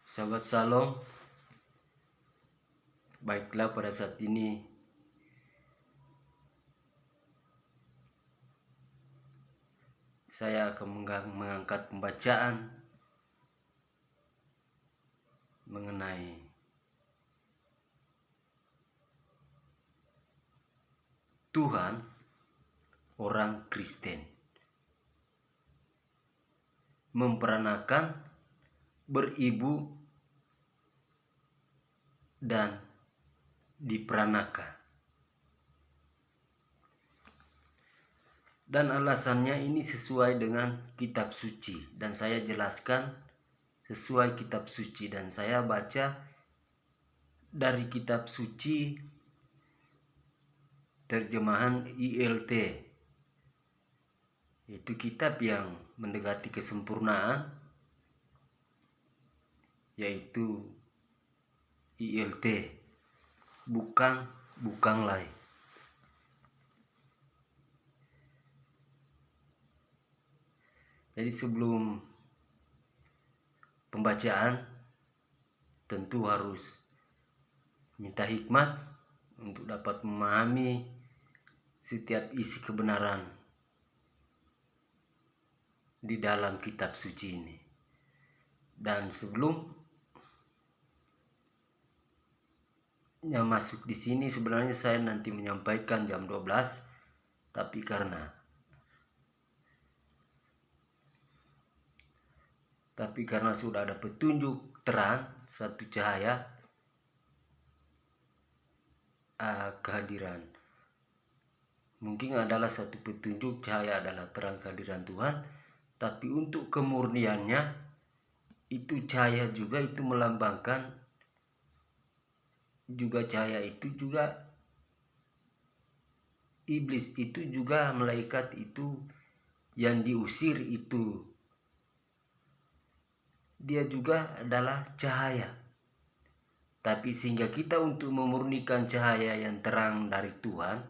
Sahabat Salom, baiklah pada saat ini saya akan mengangkat pembacaan mengenai Tuhan orang Kristen memperanakan, beribu, dan diperanakan. Dan alasannya ini sesuai dengan kitab suci, dan saya jelaskan sesuai kitab suci, dan saya baca dari kitab suci terjemahan ILT, itu kitab yang mendekati kesempurnaan, yaitu ILT, bukan lain. Jadi sebelum pembacaan tentu harus minta hikmat untuk dapat memahami setiap isi kebenaran di dalam kitab suci ini. Dan sebelum masuk di sini, sebenarnya saya nanti menyampaikan jam 12, tapi karena sudah ada petunjuk terang, satu cahaya kehadiran, mungkin adalah satu petunjuk cahaya adalah terang kehadiran Tuhan, tapi untuk kemurniannya itu cahaya juga itu melambangkan juga cahaya itu juga iblis, itu juga malaikat itu yang diusir, itu dia juga adalah cahaya. Tapi sehingga kita untuk memurnikan cahaya yang terang dari Tuhan,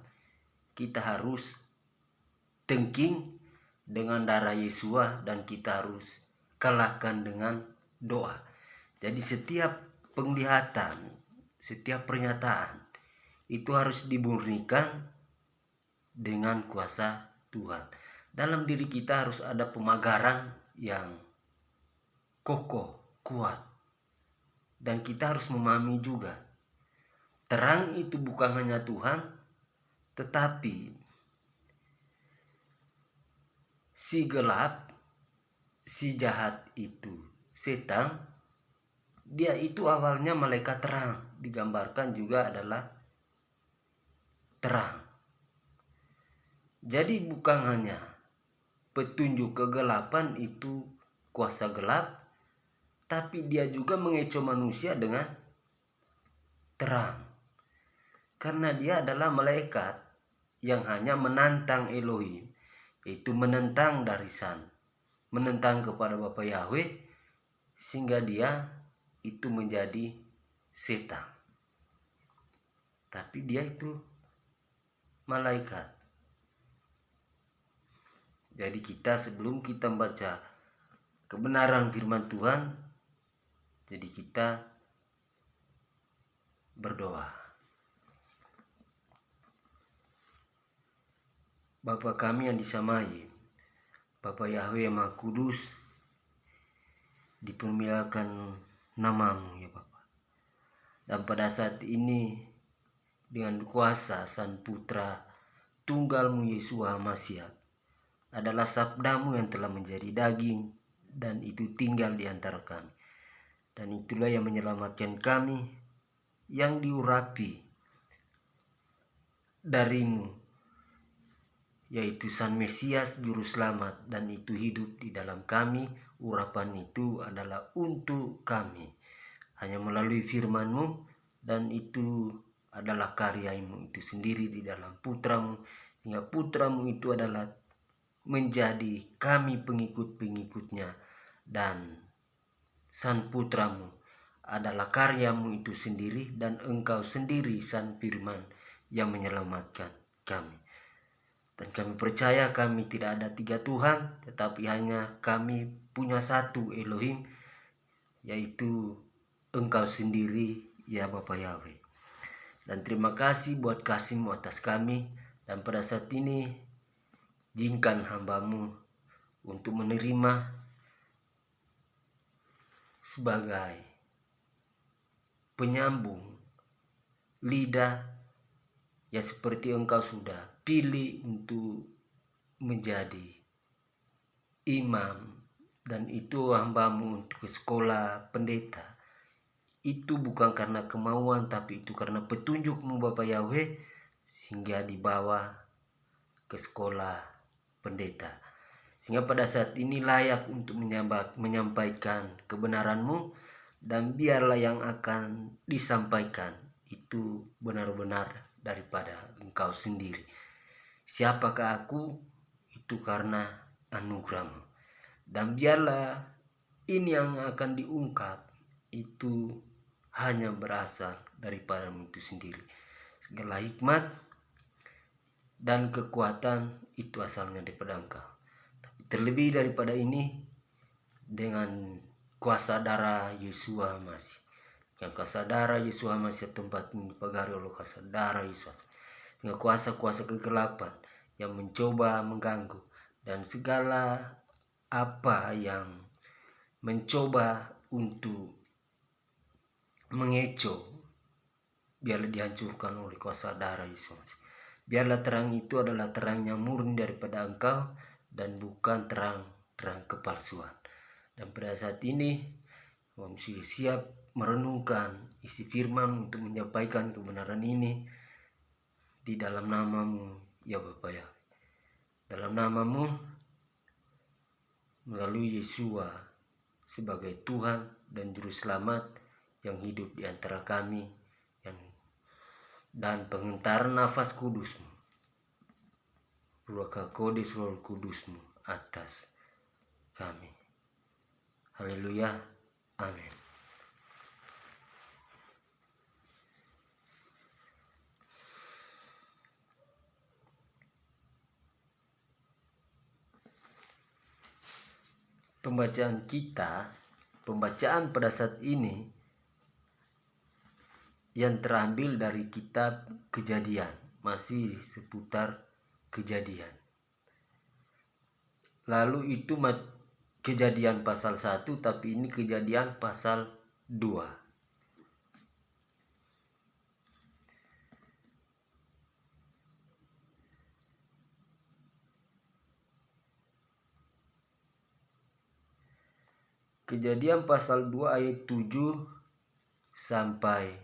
kita harus tengking dengan darah Yesus, dan kita harus kalahkan dengan doa. Jadi setiap penglihatan, setiap pernyataan itu harus dimurnikan dengan kuasa Tuhan. Dalam diri kita harus ada pemagaran yang kokoh, kuat. Dan kita harus memahami juga, terang itu bukan hanya Tuhan, tetapi si gelap, si jahat itu setan, dia itu awalnya malaikat terang, digambarkan juga adalah terang. Jadi bukan hanya petunjuk kegelapan itu kuasa gelap, tapi dia juga mengecoh manusia dengan terang. Karena dia adalah malaikat yang hanya menantang Elohim, itu menentang darisan, menentang kepada Bapa Yahweh, sehingga dia itu menjadi setan. Tapi dia itu malaikat. Jadi kita sebelum kita membaca kebenaran firman Tuhan, jadi kita berdoa. Bapa kami yang disamai, Bapa Yahweh yang Maha Kudus, dipermuliakan namamu ya Bapa. Dan pada saat ini dengan kuasa Sang Putra Tunggalmu Yesus HaMashiach adalah sabdamu yang telah menjadi daging dan itu tinggal di antara kami. Dan itulah yang menyelamatkan kami, yang diurapi darimu, yaitu Sang Mesias Juru Selamat, dan itu hidup di dalam kami. Urapan itu adalah untuk kami, hanya melalui firman-Mu, dan itu adalah karya-Mu itu sendiri di dalam Putra-Mu, hingga Putra-Mu itu adalah menjadi kami pengikut-pengikutnya, dan Sang Putra-Mu adalah karya-Mu itu sendiri, dan Engkau sendiri Sang Firman yang menyelamatkan kami. Dan kami percaya kami tidak ada tiga Tuhan, tetapi hanya kami punya satu Elohim, yaitu Engkau sendiri ya Bapa Yahweh. Dan terima kasih buat kasih-Mu atas kami. Dan pada saat ini izinkan hamba-Mu untuk menerima sebagai penyambung lidah ya, seperti Engkau sudah pilih untuk menjadi imam, dan itu hamba-Mu untuk ke sekolah pendeta. Itu bukan karena kemauan, tapi itu karena petunjuk-Mu Bapa Yahweh, sehingga dibawa ke sekolah pendeta. Sehingga pada saat ini layak untuk menyampaikan kebenaran-Mu, dan biarlah yang akan disampaikan itu benar-benar daripada Engkau sendiri. Siapakah aku? Itu karena anugerah-Mu. Dan biarlah ini yang akan diungkap itu hanya berasal daripada-Mu itu sendiri. Segala hikmat dan kekuatan itu asalnya daripada Engkau. Tapi terlebih daripada ini, dengan kuasa darah Yesus Masih, yang kuasa darah Yesus Masih tempat dipagari oleh kuasa darah Yesus, dengan kuasa-kuasa kegelapan yang mencoba mengganggu, dan segala apa yang mencoba untuk mengecoh, biarlah dihancurkan oleh kuasa darah Yesus. Biarlah terang itu adalah terang yang murni daripada Engkau, dan bukan terang kepalsuan. Dan pada saat ini kami sudah siap merenungkan isi firman untuk menyampaikan kebenaran ini di dalam nama-Mu ya Bapa ya. Dalam nama-Mu, melalui Yesua sebagai Tuhan dan Juru Selamat yang hidup di antara kami, dan pengentaran nafas kudus-Mu, Ruach HaKodes, Roh Kudus-Mu atas kami. Haleluya, amin. Pembacaan pada saat ini yang terambil dari kitab Kejadian, masih seputar kejadian. Lalu itu Kejadian pasal 1, tapi ini Kejadian pasal 2. Kejadian pasal 2 ayat 7 sampai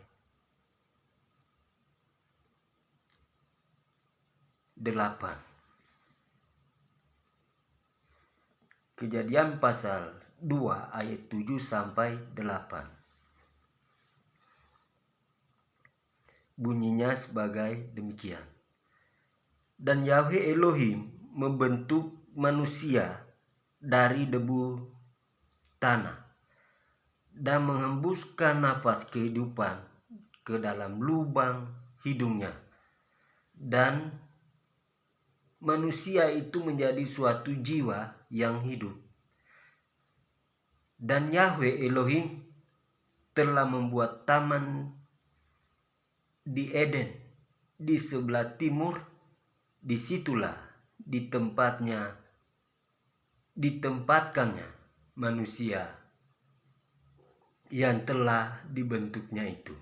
8. Kejadian pasal 2 ayat 7 sampai 8. Bunyinya sebagai demikian. Dan Yahweh Elohim membentuk manusia dari debu tanah dan menghembuskan nafas kehidupan ke dalam lubang hidungnya, dan manusia itu menjadi suatu jiwa yang hidup. Dan Yahweh Elohim telah membuat taman di Eden di sebelah timur. Disitulah ditempatkannya manusia yang telah dibentuknya itu.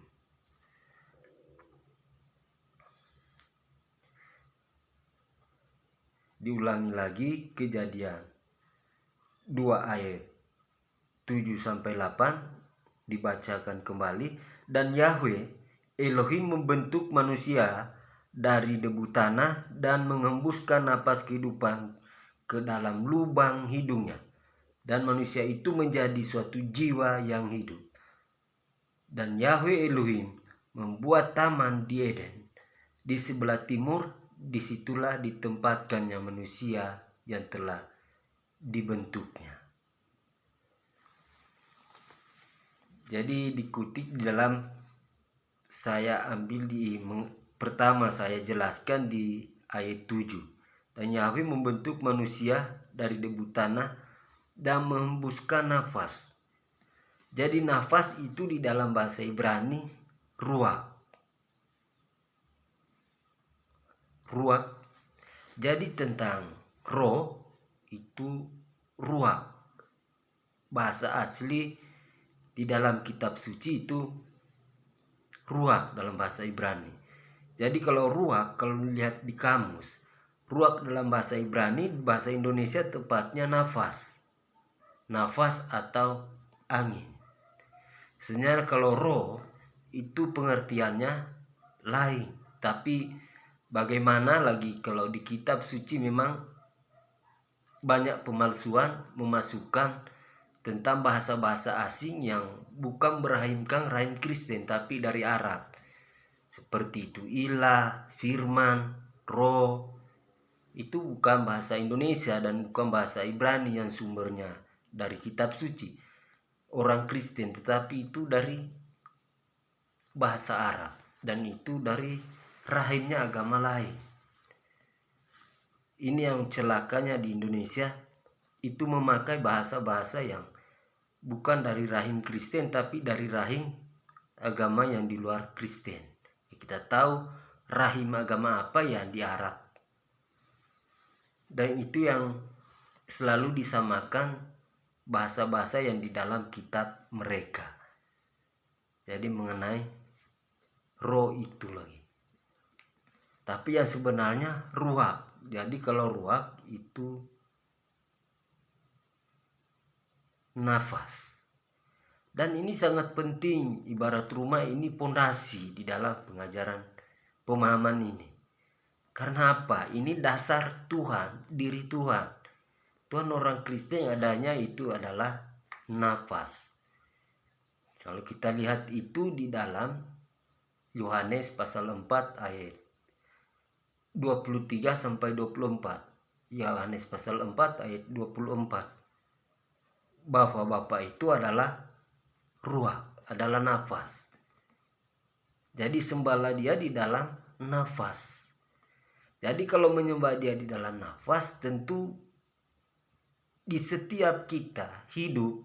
Diulangi lagi Kejadian 2 ayat 7 sampai 8, dibacakan kembali. Dan Yahweh Elohim membentuk manusia dari debu tanah dan menghembuskan napas kehidupan ke dalam lubang hidungnya, dan manusia itu menjadi suatu jiwa yang hidup. Dan Yahweh Elohim membuat taman di Eden di sebelah timur. Disitulah ditempatkannya manusia yang telah dibentuknya. Jadi dikutip di dalam, saya ambil pertama saya jelaskan di ayat 7. Dan Yahweh membentuk manusia dari debu tanah dan menghembuskan nafas Jadi nafas itu di dalam bahasa Ibrani ruach. Ruach. Jadi tentang roh itu ruach. Bahasa asli di dalam kitab suci itu ruach dalam bahasa Ibrani. Jadi kalau ruach, kalau lihat di kamus, ruach dalam bahasa Ibrani, bahasa Indonesia tepatnya nafas. Nafas atau angin. Sebenarnya kalau roh itu pengertiannya lain, tapi bagaimana lagi kalau di kitab suci memang banyak pemalsuan memasukkan tentang bahasa-bahasa asing yang bukan berahimkan rahim Kristen tapi dari Arab. Seperti itu ilah, firman, roh. Itu bukan bahasa Indonesia dan bukan bahasa Ibrani yang sumbernya dari kitab suci orang Kristen, tetapi itu dari bahasa Arab dan itu dari rahimnya agama lain. Ini yang celakanya di Indonesia, itu memakai bahasa-bahasa yang bukan dari rahim Kristen tapi dari rahim agama yang di luar Kristen. Kita tahu rahim agama apa yang di Arab, dan itu yang selalu disamakan bahasa-bahasa yang di dalam kitab mereka. Jadi mengenai roh itu lagi. Tapi yang sebenarnya ruach. Jadi kalau ruach itu nafas. Dan ini sangat penting, ibarat rumah ini pondasi di dalam pengajaran pemahaman ini. Karena apa? Ini dasar Tuhan, diri Tuhan. Tuhan orang Kristen yang adanya itu adalah nafas. Kalau kita lihat itu di dalam Yohanes pasal 4 ayat 23 sampai 24. Yohanes pasal 4 ayat 24. Bahwa Bapa itu adalah ruach, adalah nafas. Jadi sembahlah dia di dalam nafas. Jadi kalau menyembah dia di dalam nafas, tentu di setiap kita hidup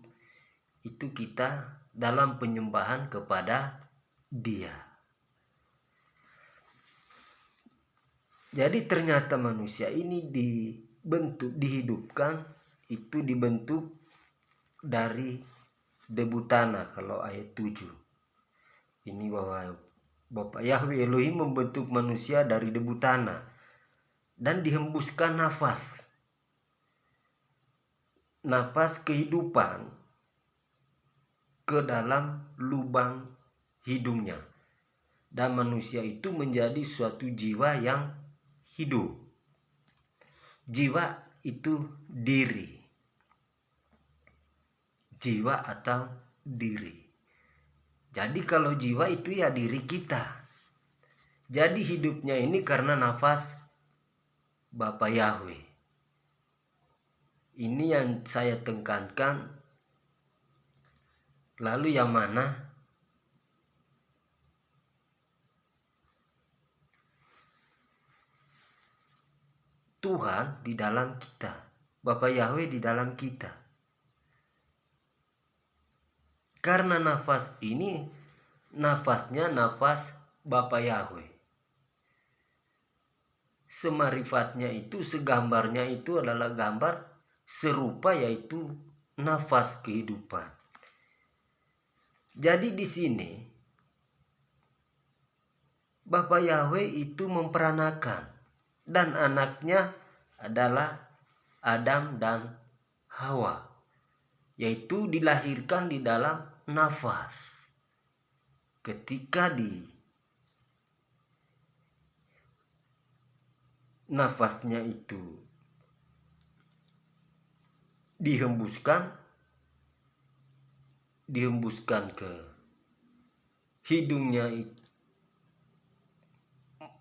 itu kita dalam penyembahan kepada dia. Jadi ternyata manusia ini dihidupkan, itu dibentuk dari debu tanah kalau ayat 7. Ini bahwa Bapa Yahweh Elohim membentuk manusia dari debu tanah dan dihembuskan nafas kehidupan ke dalam lubang hidungnya, dan manusia itu menjadi suatu jiwa yang hidup. Jiwa itu diri, jiwa atau diri. Jadi kalau jiwa itu ya diri kita. Jadi hidupnya ini karena nafas Bapa Yahweh. Ini yang saya tekankan. Lalu yang mana? Tuhan di dalam kita, Bapa Yahweh di dalam kita. Karena nafas ini, nafasnya nafas Bapa Yahweh. Semarifatnya itu, segambarnya itu adalah gambar serupa, yaitu nafas kehidupan. Jadi di sini Bapa Yahweh itu memperanakan, dan anaknya adalah Adam dan Hawa, yaitu dilahirkan di dalam nafas. Ketika nafasnya itu dihembuskan ke hidungnya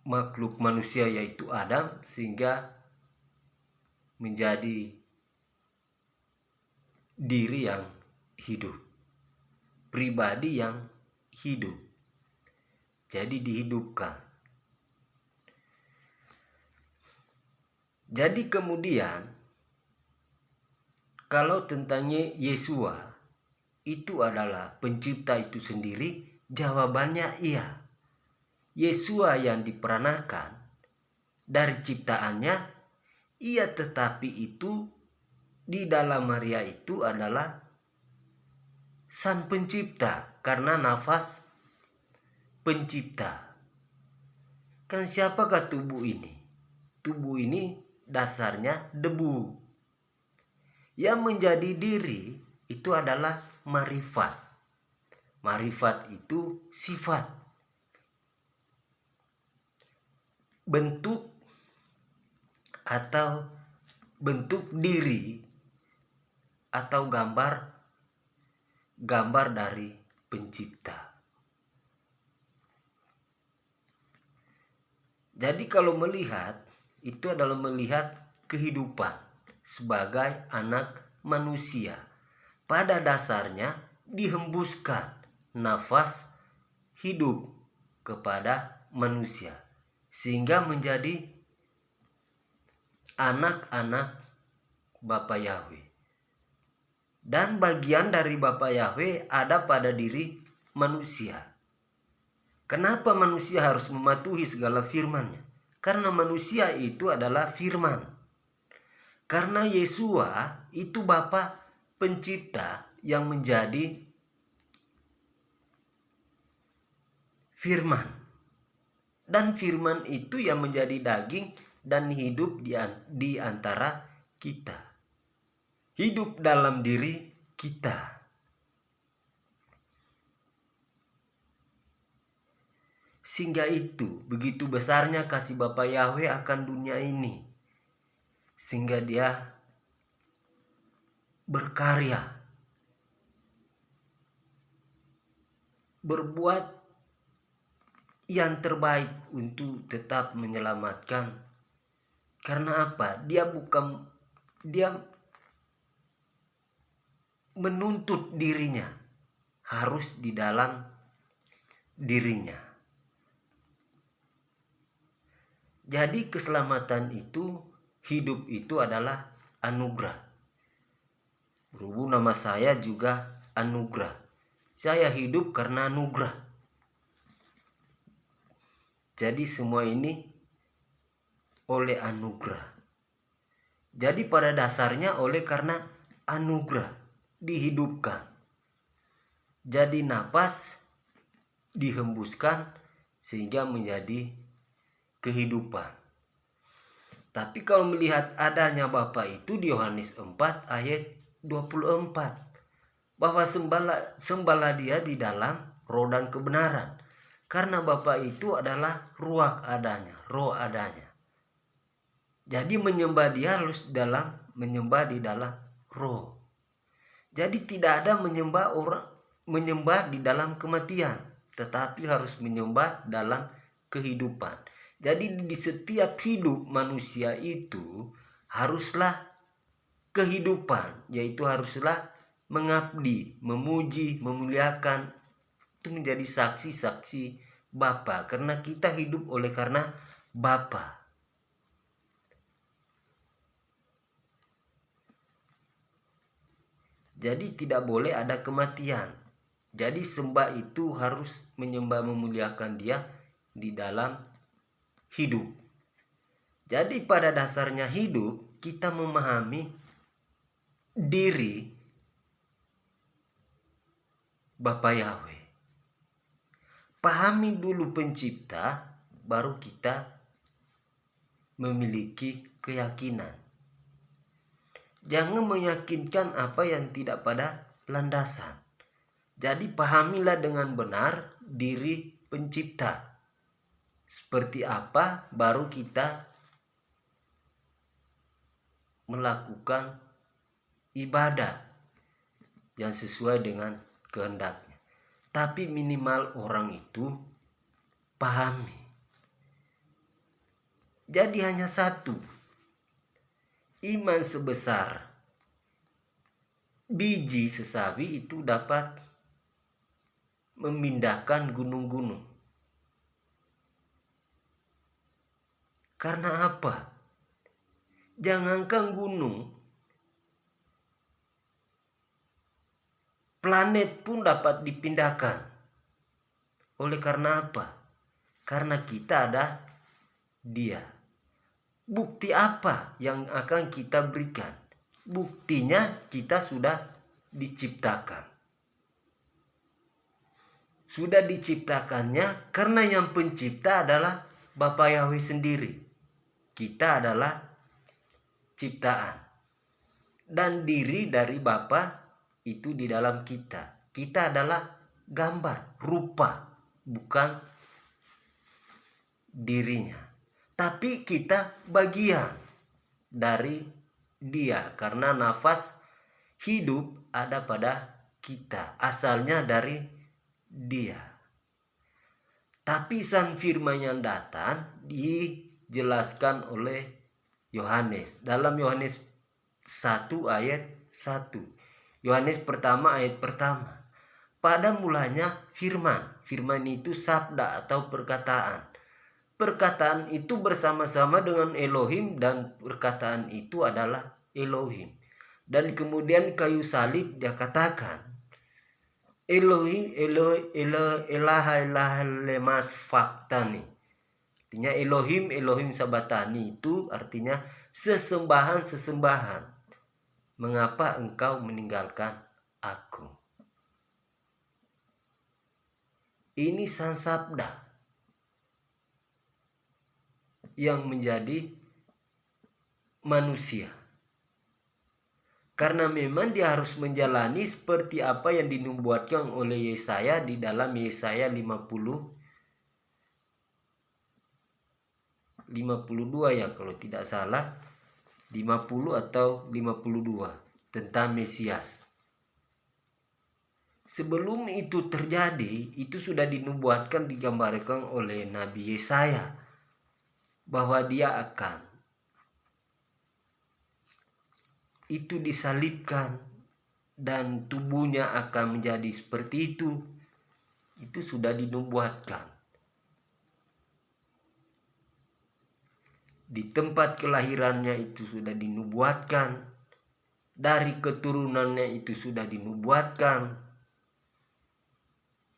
makhluk manusia yaitu Adam, sehingga menjadi diri yang hidup, pribadi yang hidup. Jadi dihidupkan. Jadi kemudian kalau tentang Yesua, itu adalah pencipta itu sendiri? Jawabannya iya. Yesua yang diperanakan dari ciptaannya iya, tetapi itu di dalam Maria itu adalah Sang Pencipta karena nafas pencipta. Kan siapakah tubuh ini? Tubuh ini dasarnya debu. Yang menjadi diri itu adalah marifat. Marifat itu sifat, bentuk atau bentuk diri atau gambar dari pencipta. Jadi kalau melihat itu adalah melihat kehidupan sebagai anak manusia. Pada dasarnya dihembuskan nafas hidup kepada manusia sehingga menjadi anak-anak Bapa Yahweh. Dan bagian dari Bapa Yahweh ada pada diri manusia. Kenapa manusia harus mematuhi segala firman-Nya? Karena manusia itu adalah firman. Karena Yesua itu Bapa Pencipta yang menjadi firman. Dan firman itu yang menjadi daging dan hidup di antara kita. Hidup dalam diri kita. Sehingga itu begitu besarnya kasih Bapa Yahweh akan dunia ini. Sehingga Dia berkarya, berbuat yang terbaik untuk tetap menyelamatkan. Karena apa? Dia menuntut dirinya harus di dalam dirinya. Jadi keselamatan itu, hidup itu adalah anugerah. Berhubung nama saya juga anugerah. Saya hidup karena anugerah. Jadi semua ini oleh anugerah. Jadi pada dasarnya oleh karena anugerah dihidupkan. Jadi napas dihembuskan sehingga menjadi kehidupan. Tapi kalau melihat adanya Bapa itu di Yohanes 4 ayat 24. Bahwa sembahlah Dia di dalam roh dan kebenaran. Karena Bapa itu adalah ruach adanya, roh adanya. Jadi menyembah Dia harus menyembah di dalam roh. Jadi tidak ada menyembah di dalam kematian, tetapi harus menyembah dalam kehidupan. Jadi di setiap hidup manusia itu haruslah kehidupan, yaitu haruslah mengabdi, memuji, memuliakan, itu menjadi saksi-saksi Bapa, karena kita hidup oleh karena Bapa. Jadi tidak boleh ada kematian. Jadi sembah itu harus menyembah memuliakan Dia di dalam hidup. Jadi pada dasarnya hidup kita memahami diri Bapa Yahweh. Pahami dulu Pencipta, baru kita memiliki keyakinan. Jangan meyakinkan apa yang tidak pada landasan. Jadi pahamilah dengan benar diri Pencipta. Seperti apa baru kita melakukan ibadah yang sesuai dengan kehendaknya. Tapi minimal orang itu pahami. Jadi hanya satu. Iman sebesar biji sesawi itu dapat memindahkan gunung-gunung. Karena apa? Jangankan gunung, Planet pun dapat dipindahkan. Oleh karena apa? Karena kita ada Dia. Bukti apa yang akan kita berikan? Buktinya kita sudah diciptakan. Sudah diciptakannya karena yang pencipta adalah Bapa Yahweh sendiri. Kita adalah ciptaan. Dan diri dari Bapa itu di dalam kita. Kita adalah gambar, rupa, bukan dirinya. Tapi kita bagian dari Dia karena nafas hidup ada pada kita. Asalnya dari Dia. Tapi sang firman yang datang dijelaskan oleh Yohanes dalam Yohanes 1 ayat 1. Yohanes pertama ayat pertama. Pada mulanya firman. Firman itu sabda atau perkataan. Perkataan itu bersama-sama dengan Elohim dan perkataan itu adalah Elohim. Dan kemudian kayu salib dia katakan Elohim Elah lemas faktani. Artinya Elohim sabatani itu artinya sesembahan. Mengapa engkau meninggalkan aku? Ini sang sabda yang menjadi manusia. Karena memang dia harus menjalani seperti apa yang dinubuatkan oleh Yesaya di dalam Yesaya 52 ya kalau tidak salah, 50 atau 52 tentang Mesias. Sebelum itu terjadi, itu sudah dinubuatkan, digambarkan oleh Nabi Yesaya bahwa dia akan itu disalibkan dan tubuhnya akan menjadi seperti itu. Itu sudah dinubuatkan. Di tempat kelahirannya itu sudah dinubuatkan. Dari keturunannya itu sudah dinubuatkan.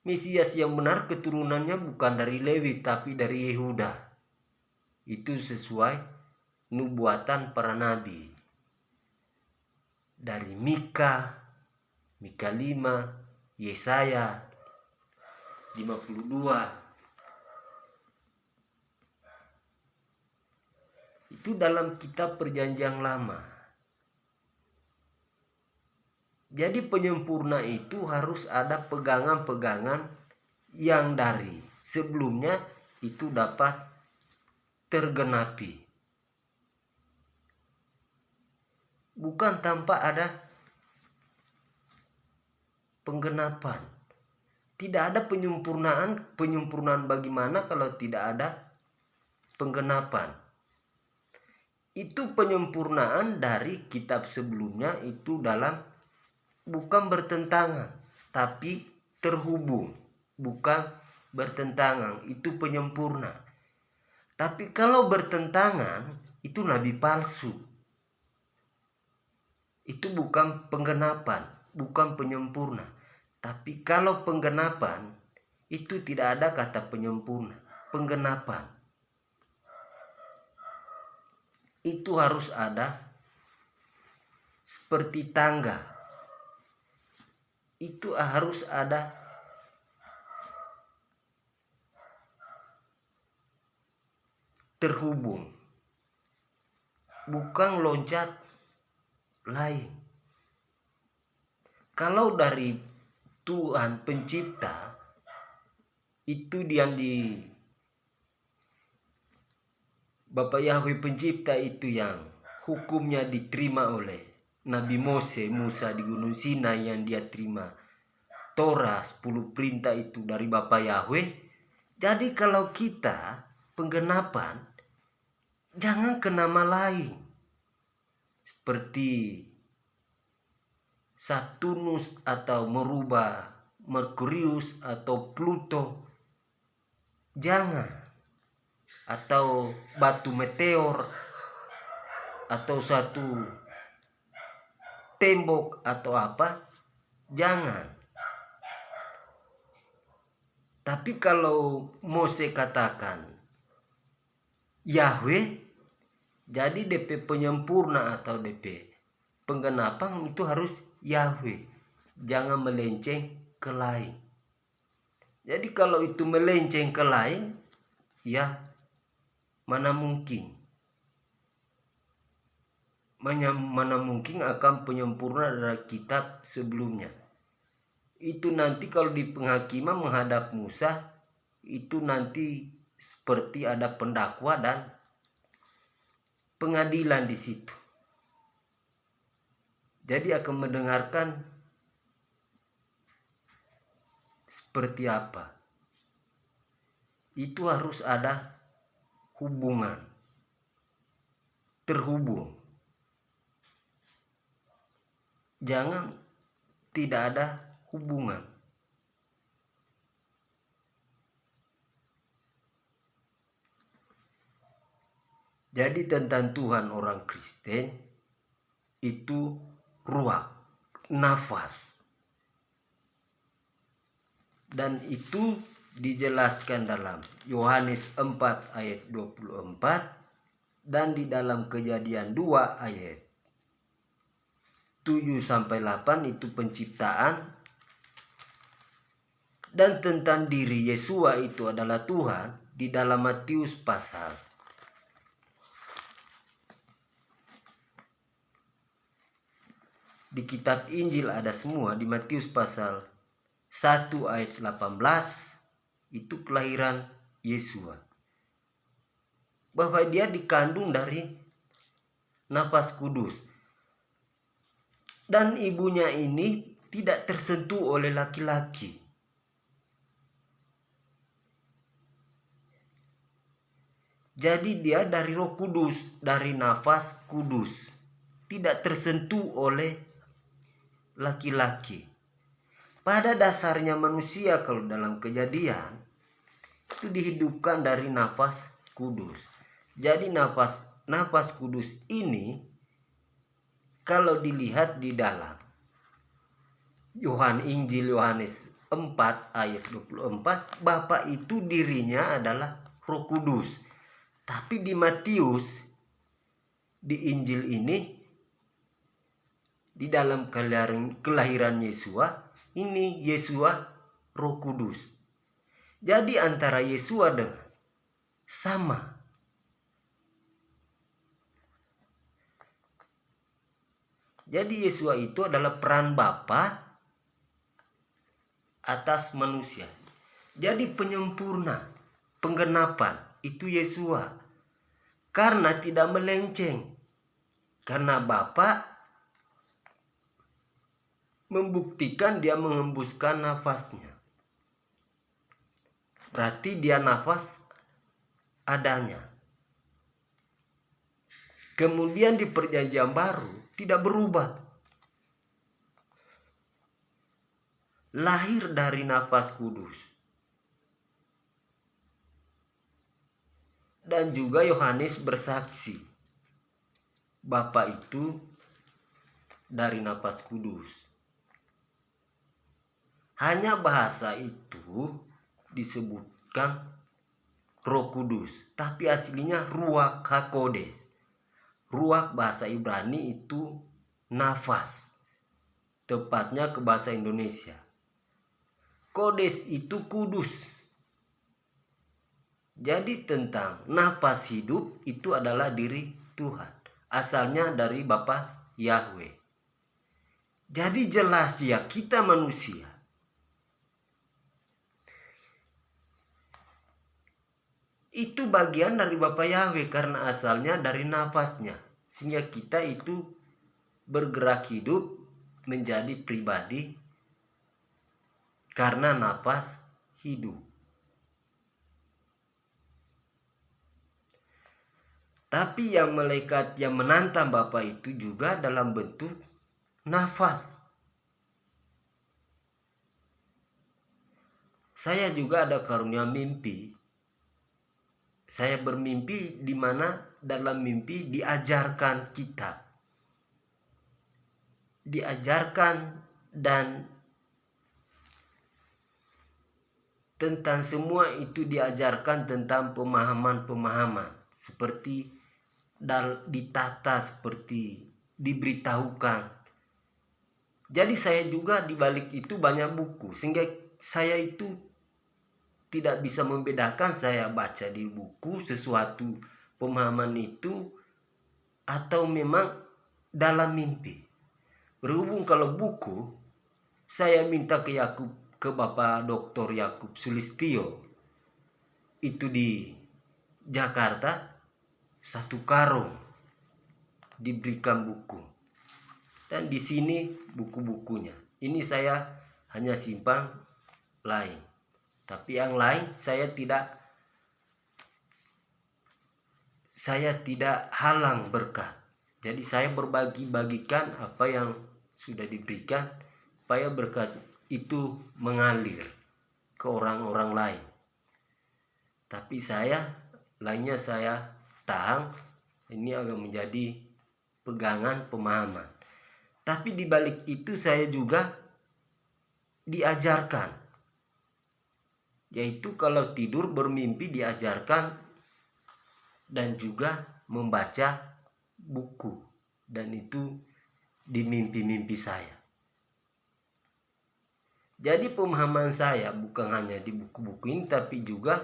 Mesias yang benar keturunannya bukan dari Lewi tapi dari Yehuda. Itu sesuai nubuatan para nabi. Dari Mika 5, Yesaya 52. Itu dalam kitab Perjanjian Lama. Jadi penyempurna itu harus ada pegangan-pegangan yang dari sebelumnya itu dapat tergenapi. Bukan tanpa ada penggenapan. Tidak ada penyempurnaan. Penyempurnaan bagaimana kalau tidak ada penggenapan? Itu penyempurnaan dari kitab sebelumnya itu dalam bukan bertentangan tapi terhubung. Bukan bertentangan, itu penyempurna. Tapi kalau bertentangan itu nabi palsu. Itu bukan penggenapan, bukan penyempurna. Tapi kalau penggenapan, itu tidak ada kata penyempurna. Penggenapan. Itu harus ada seperti tangga. Itu harus ada terhubung. Bukan loncat lain. Kalau dari Tuhan pencipta itu yang di Bapak Yahweh pencipta itu yang hukumnya diterima oleh Nabi Musa di Gunung Sinai, yang dia terima Torah 10 perintah itu dari Bapak Yahweh. Jadi kalau kita penggenapan jangan ke nama lain. Seperti Saturnus atau merubah Merkurius atau Pluto. Jangan. Atau batu meteor. Atau satu tembok atau apa. Jangan. Tapi kalau Mose katakan Yahweh, jadi DP penyempurna atau DP penggenapan itu harus Yahweh. Jangan melenceng ke lain. Jadi kalau itu melenceng ke lain, ya mana mungkin akan penyempurna dari kitab sebelumnya. Itu nanti kalau di penghakiman menghadap Musa, itu nanti seperti ada pendakwa dan pengadilan di situ. Jadi akan mendengarkan seperti apa. Itu harus ada hubungan, terhubung. Jangan tidak ada hubungan. Jadi tentang Tuhan orang Kristen itu ruach, nafas. Dan itu dijelaskan dalam Yohanes 4 ayat 24 dan di dalam Kejadian 2 ayat 7-8 itu penciptaan. Dan tentang diri Yesua itu adalah Tuhan di dalam Matius pasal di kitab Injil ada semua. Di Matius pasal 1 ayat 18 itu kelahiran Yesua, bahwa dia dikandung dari nafas kudus dan ibunya ini tidak tersentuh oleh laki-laki. Jadi dia dari Roh Kudus, dari nafas kudus, tidak tersentuh oleh laki-laki. Pada dasarnya manusia kalau dalam Kejadian itu dihidupkan dari nafas kudus. Jadi nafas kudus ini kalau dilihat di dalam Injil Yohanes 4 ayat 24, Bapa itu dirinya adalah Roh Kudus. Tapi di Matius, di Injil ini, di dalam kelahiran Yesua, ini Yesua Roh Kudus. Jadi antara Yesua dengan sama. Jadi Yesua itu adalah peran Bapa atas manusia. Jadi penyempurna, penggenapan itu Yesua. Karena tidak melenceng. Karena Bapa membuktikan dia mengembuskan nafasnya. Berarti dia nafas adanya. Kemudian di perjanjian baru tidak berubah. Lahir dari nafas kudus. Dan juga Yohanes bersaksi, Bapa itu dari nafas kudus. Hanya bahasa itu disebutkan Roh Kudus, tapi aslinya Ruach HaKodes. Ruach bahasa Ibrani itu nafas, tepatnya ke bahasa Indonesia. Kodes itu kudus. Jadi tentang nafas hidup itu adalah diri Tuhan. Asalnya dari Bapa Yahweh. Jadi jelas ya kita manusia. Itu bagian dari Bapa Yahweh karena asalnya dari nafasnya. Sehingga kita itu bergerak hidup menjadi pribadi karena nafas hidup. Tapi yang malaikat yang menantang Bapa itu juga dalam bentuk nafas. Saya juga ada karunia mimpi. Saya bermimpi di mana dalam mimpi diajarkan kitab. Diajarkan dan tentang semua itu diajarkan tentang pemahaman-pemahaman, seperti ditata, seperti diberitahukan. Jadi saya juga di balik itu banyak buku, sehingga saya itu tidak bisa membedakan saya baca di buku sesuatu pemahaman itu atau memang dalam mimpi. Berhubung kalau buku, saya minta ke Bapak Dr. Yakub Sulistyo itu di Jakarta, satu karung diberikan buku, dan di sini buku-bukunya. Ini saya hanya simpan lain, tapi yang lain saya tidak halang berkat. Jadi saya berbagi-bagikan apa yang sudah diberikan supaya berkat itu mengalir ke orang-orang lain. Tapi lainnya saya tahan, ini agak menjadi pegangan pemahaman. Tapi di balik itu saya juga diajarkan, yaitu kalau tidur bermimpi diajarkan, dan juga membaca buku, dan itu di mimpi-mimpi saya. Jadi pemahaman saya bukan hanya di buku-buku ini, tapi juga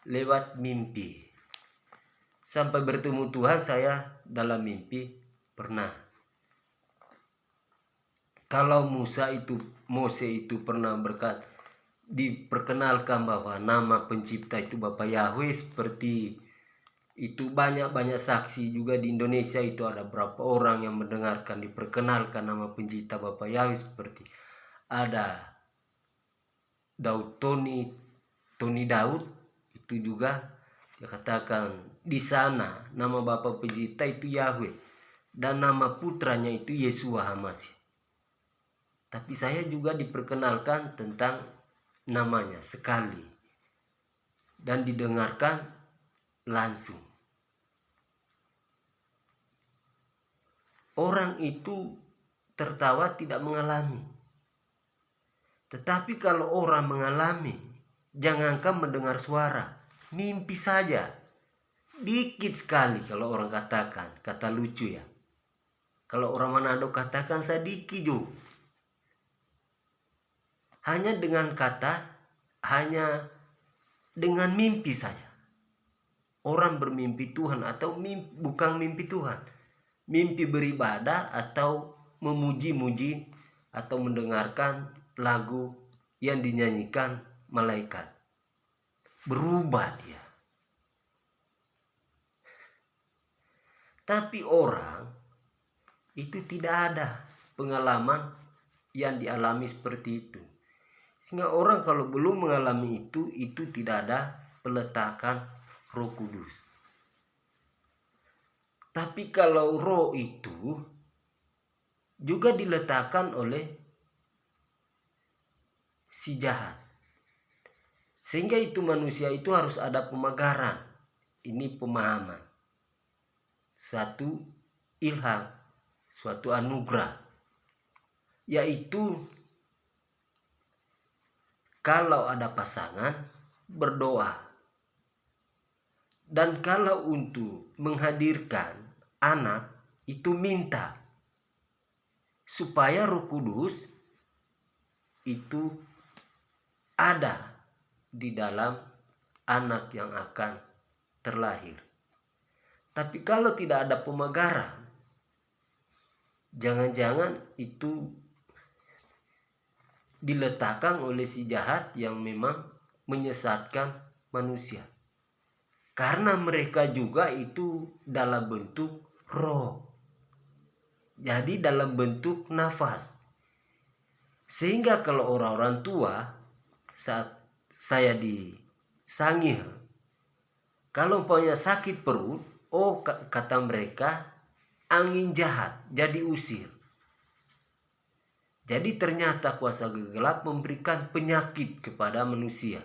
lewat mimpi. Sampai bertemu Tuhan saya dalam mimpi pernah. Kalau Mose itu pernah diperkenalkan bahwa nama pencipta itu Bapak Yahweh, seperti itu banyak saksi juga di Indonesia itu ada berapa orang yang mendengarkan diperkenalkan nama pencipta Bapak Yahweh, seperti ada Tony Daud, itu juga dia katakan di sana nama Bapa pencipta itu Yahweh dan nama putranya itu Yeshua HaMasih. Tapi saya juga diperkenalkan tentang namanya sekali dan didengarkan langsung. Orang itu tertawa tidak mengalami. Tetapi kalau orang mengalami, jangankan mendengar suara, mimpi saja. Dikit sekali kalau orang katakan, kata lucu ya. Kalau orang Manado katakan sadiki jo. Hanya dengan mimpi saja. Orang bermimpi Tuhan atau bukan mimpi Tuhan. Mimpi beribadah atau memuji-muji atau mendengarkan lagu yang dinyanyikan malaikat. Berubah dia. Tapi orang itu tidak ada pengalaman yang dialami seperti itu. Sehingga orang kalau belum mengalami itu tidak ada peletakan Roh Kudus. Tapi kalau roh itu juga diletakkan oleh si jahat. Sehingga itu manusia itu harus ada pemagaran. Ini pemahaman. Satu ilham, suatu anugerah. Yaitu kalau ada pasangan berdoa. Dan kalau untuk menghadirkan anak itu minta supaya Roh Kudus itu ada di dalam anak yang akan terlahir. Tapi kalau tidak ada pemagaran, jangan-jangan itu diletakkan oleh si jahat yang memang menyesatkan manusia. Karena mereka juga itu dalam bentuk roh. Jadi dalam bentuk nafas. Sehingga kalau orang-orang tua saat saya di Sangih, kalau umpamanya sakit perut, kata mereka angin jahat jadi usir. Jadi ternyata kuasa gelap memberikan penyakit kepada manusia.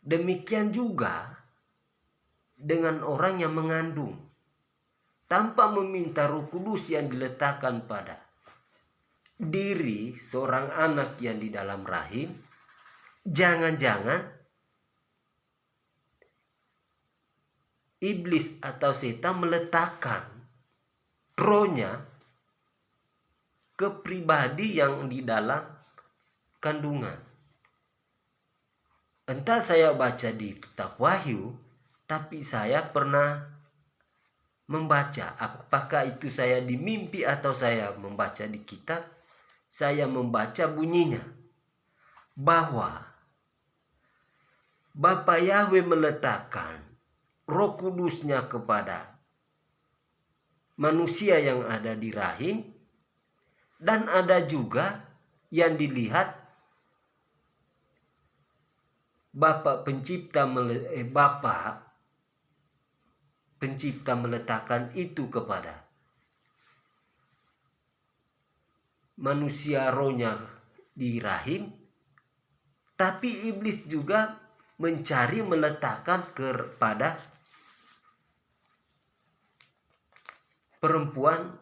Demikian juga dengan orang yang mengandung tanpa meminta Roh Kudus yang diletakkan pada diri seorang anak yang di dalam rahim, jangan-jangan iblis atau setan meletakkan rohnya ke pribadi yang di dalam kandungan. Entah saya baca di kitab Wahyu, tapi saya pernah membaca, apakah itu saya di mimpi atau saya membaca di kitab, saya membaca bunyinya bahwa Bapa Yahweh meletakkan Roh Kudusnya kepada manusia yang ada di rahim, dan ada juga yang dilihat Bapa Pencipta meletakkan itu kepada manusia rohnya di rahim, tapi iblis juga mencari meletakkan kepada perempuan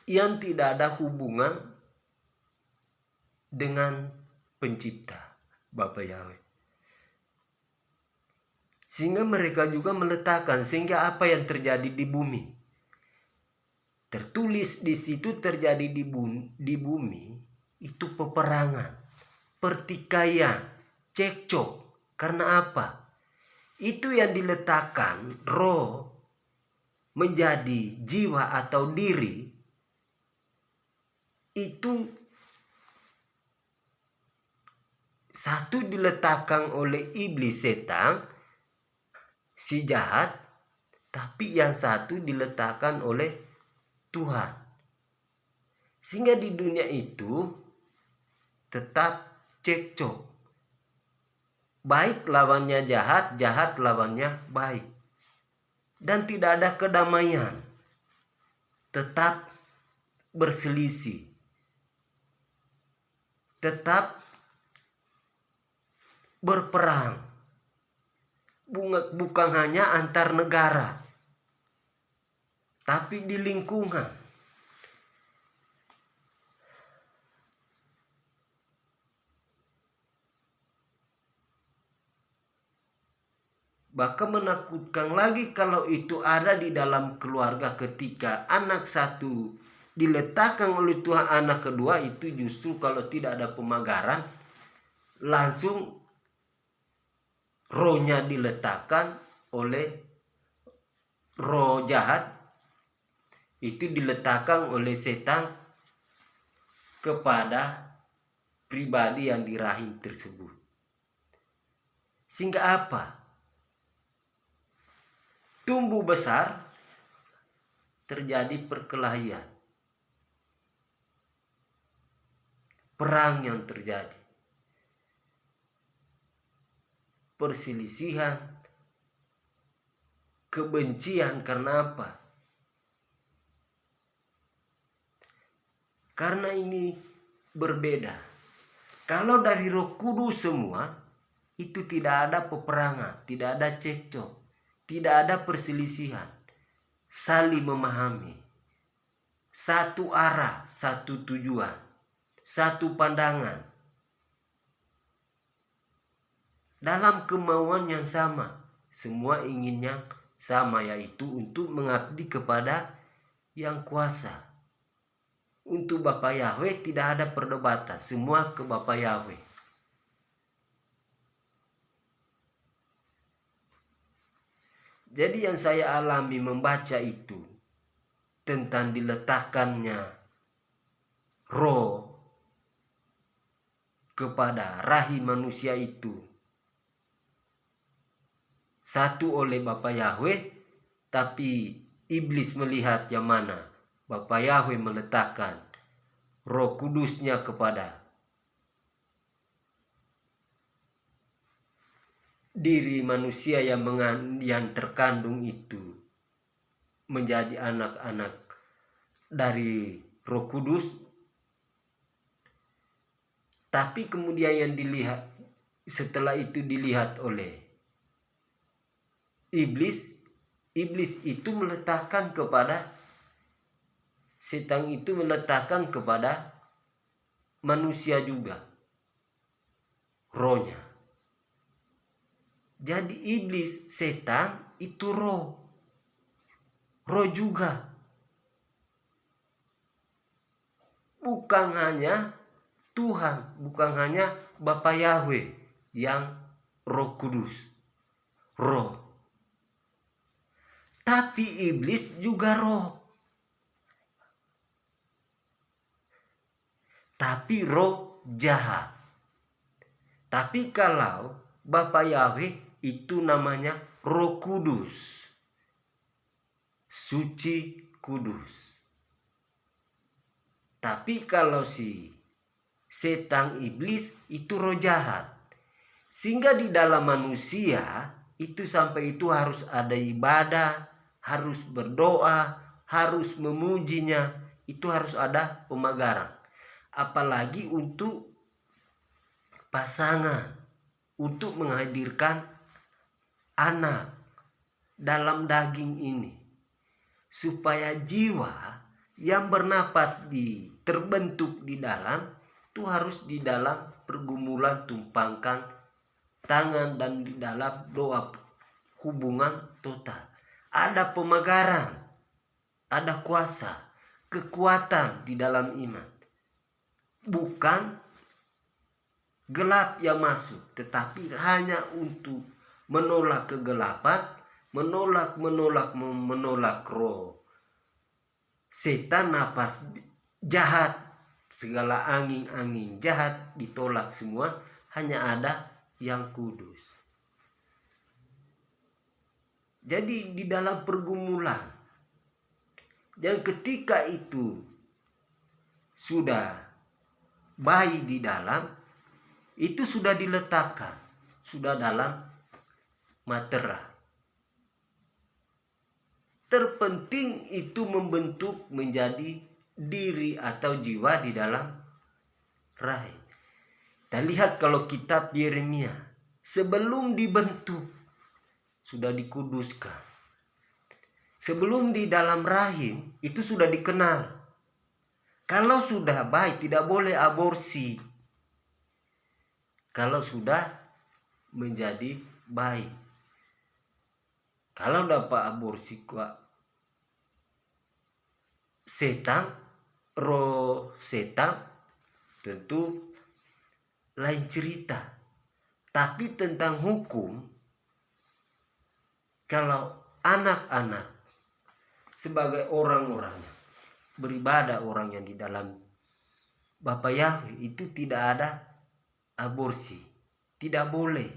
yang tidak ada hubungan dengan Pencipta Bapa Yahweh. Sehingga mereka juga meletakkan, sehingga apa yang terjadi di bumi, tertulis di situ terjadi di bumi itu peperangan, pertikaian, cekcok. Karena apa? Itu yang diletakkan roh menjadi jiwa atau diri, itu satu diletakkan oleh iblis setan si jahat, tapi yang satu diletakkan oleh Tuhan. Sehingga di dunia itu tetap cekcok, baik lawannya jahat, jahat lawannya baik, dan tidak ada kedamaian, tetap berselisih, tetap berperang, bukan hanya antar negara, tapi di lingkungan. Bahkan menakutkan lagi kalau itu ada di dalam keluarga, ketika anak satu diletakkan oleh Tuhan, anak kedua itu justru kalau tidak ada pemagaran, langsung rohnya diletakkan oleh roh jahat, itu diletakkan oleh setan kepada pribadi yang di rahim tersebut. Sehingga apa? Tumbuh besar, terjadi perkelahian, perang yang terjadi, perselisihan, kebencian. Karena apa? Karena ini berbeda. Kalau dari Roh Kudus semua, itu tidak ada peperangan, tidak ada cekcok, tidak ada perselisihan, saling memahami, satu arah, satu tujuan, satu pandangan, dalam kemauan yang sama, semua inginnya sama, yaitu untuk mengabdi kepada yang kuasa. Untuk Bapa Yahweh tidak ada perdebatan, semua ke Bapa Yahweh. Jadi yang saya alami membaca itu tentang diletakkannya roh kepada rahim manusia itu satu oleh Bapa Yahweh, tapi iblis melihat yang mana Bapa Yahweh meletakkan Roh Kudusnya kepada diri manusia yang terkandung itu menjadi anak-anak dari Roh Kudus. Tapi kemudian yang dilihat, setelah itu dilihat oleh iblis itu meletakkan kepada setan, itu meletakkan kepada manusia juga. rohnya. Jadi iblis, setan itu roh juga. Bukan hanya Tuhan, bukan hanya Bapa Yahweh yang Roh Kudus, roh. Tapi iblis juga roh. Tapi roh jahat. Tapi kalau Bapa Yahweh itu namanya Roh Kudus, suci, kudus. Tapi kalau si setan, iblis itu roh jahat. Sehingga di dalam manusia itu sampai itu harus ada ibadah, harus berdoa, harus memujinya, itu harus ada pemagaran. Apalagi untuk pasangan, untuk menghadirkan anak dalam daging ini, supaya jiwa yang bernapas terbentuk di dalam itu harus di dalam pergumulan tumpangkan tangan dan di dalam doa hubungan total. Ada pemagaran, ada kuasa, kekuatan di dalam iman. Bukan gelap yang masuk, tetapi hanya untuk menolak kegelapan, menolak roh setan, napas jahat, segala angin jahat ditolak semua, hanya ada yang kudus. Jadi di dalam pergumulan, dan ketika itu sudah bayi di dalam, itu sudah diletakkan, sudah dalam materai. Terpenting itu membentuk menjadi diri atau jiwa di dalam rahim. Kita lihat kalau kitab Yeremia, sebelum dibentuk sudah dikuduskan. Sebelum di dalam rahim itu sudah dikenal. Kalau sudah baik tidak boleh aborsi. Kalau sudah menjadi baik. Kalau dapat aborsi setan, roh setan, tentu lain cerita. Tapi tentang hukum, kalau anak-anak sebagai orang-orang beribadah, orang yang di dalam Bapa Yahweh, itu tidak ada aborsi. Tidak boleh.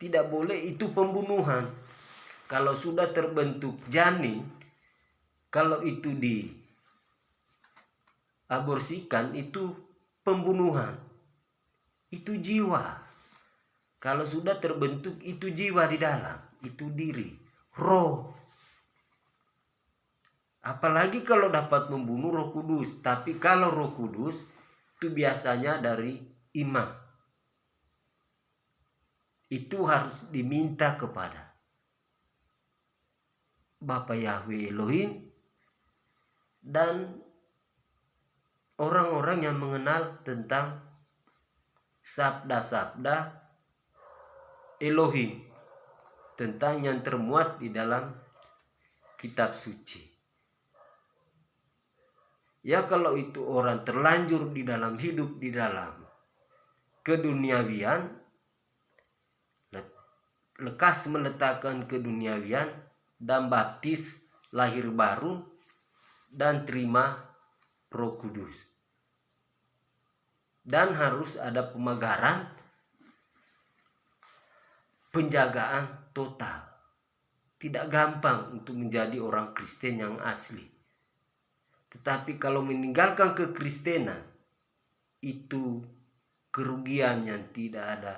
Tidak boleh, itu pembunuhan. Kalau sudah terbentuk janin, kalau itu diaborsikan, itu pembunuhan. Itu jiwa. Kalau sudah terbentuk, itu jiwa di dalam, itu diri, roh. Apalagi kalau dapat membunuh Roh Kudus. Tapi kalau Roh Kudus itu biasanya dari imam. Itu harus diminta kepada Bapa Yahweh Elohim dan orang-orang yang mengenal tentang sabda-sabda Elohim, tentang yang termuat di dalam kitab suci. Ya kalau itu orang terlanjur di dalam hidup di dalam keduniawian, lekas meletakkan keduniawian dan baptis lahir baru dan terima Roh Kudus. Dan harus ada pemagaran, penjagaan total. Tidak gampang untuk menjadi orang Kristen yang asli. Tetapi kalau meninggalkan kekristenan, itu kerugian yang tidak ada.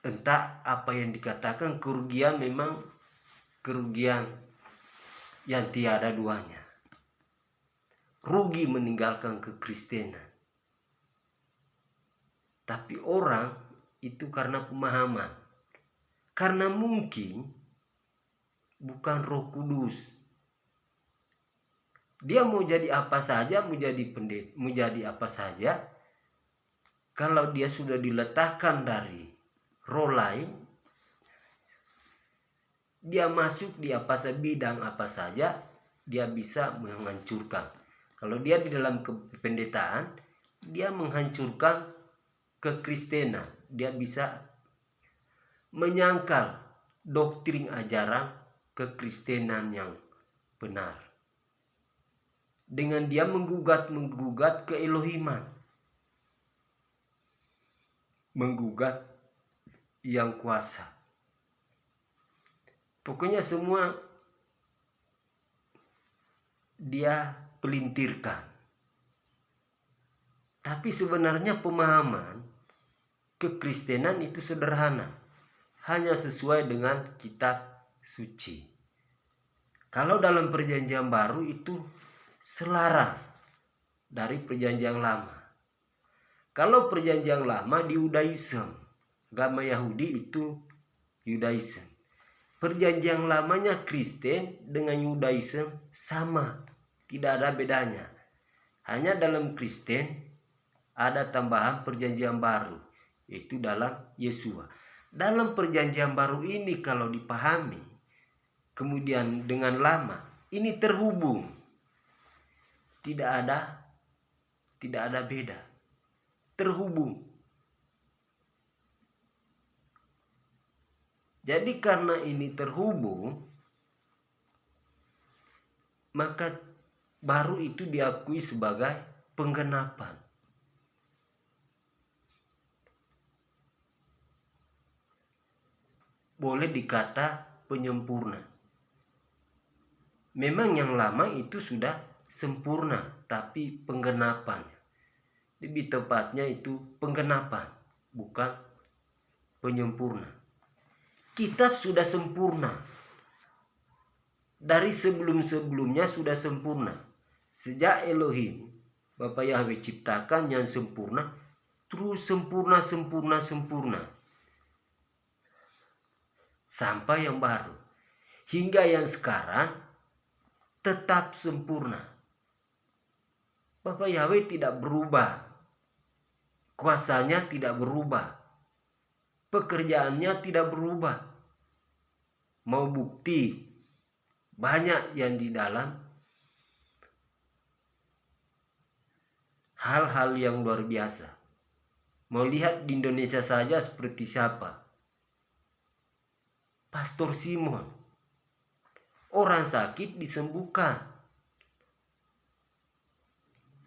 Entah apa yang dikatakan kerugian, memang kerugian yang tiada duanya. Rugi meninggalkan kekristenan. Tapi orang itu karena pemahaman, karena mungkin bukan Roh Kudus Dia mau jadi apa saja, mau jadi pendeta, mau jadi apa saja, kalau dia sudah diletakkan dari roh lain, dia masuk di bidang apa saja, dia bisa menghancurkan. Kalau dia di dalam kependetaan, dia menghancurkan kekristenan. Dia bisa menyangkal doktrin ajaran kekristenan yang benar. Dengan dia menggugat keelohiman, menggugat yang kuasa. Pokoknya semua dia pelintirkan. Tapi sebenarnya pemahaman kekristenan itu sederhana, hanya sesuai dengan kitab suci. Kalau dalam perjanjian baru itu selaras dari perjanjian lama. Kalau perjanjian lama di Yudaism, agama Yahudi itu Yudaism. Perjanjian lamanya Kristen dengan Yudaism sama, tidak ada bedanya. Hanya dalam Kristen ada tambahan perjanjian baru, yaitu dalam Yesua. Dalam perjanjian baru ini kalau dipahami, kemudian dengan lama, ini terhubung. Tidak ada beda. Terhubung. Jadi karena ini terhubung, maka baru itu diakui sebagai penggenapan. Boleh dikata penyempurna. Memang yang lama itu sudah sempurna, tapi penggenapan. Lebih tepatnya itu penggenapan, bukan penyempurna. Kitab sudah sempurna. Dari sebelum-sebelumnya sudah sempurna. Sejak Elohim, Bapa Yahweh ciptakan yang sempurna, terus sempurna. Sampai yang baru. Hingga yang sekarang tetap sempurna. Bapa Yahweh tidak berubah. Kuasanya tidak berubah. Pekerjaannya tidak berubah. Mau bukti, banyak yang di dalam hal-hal yang luar biasa. Mau lihat di Indonesia saja seperti siapa? Pastor Simon. Orang sakit disembuhkan.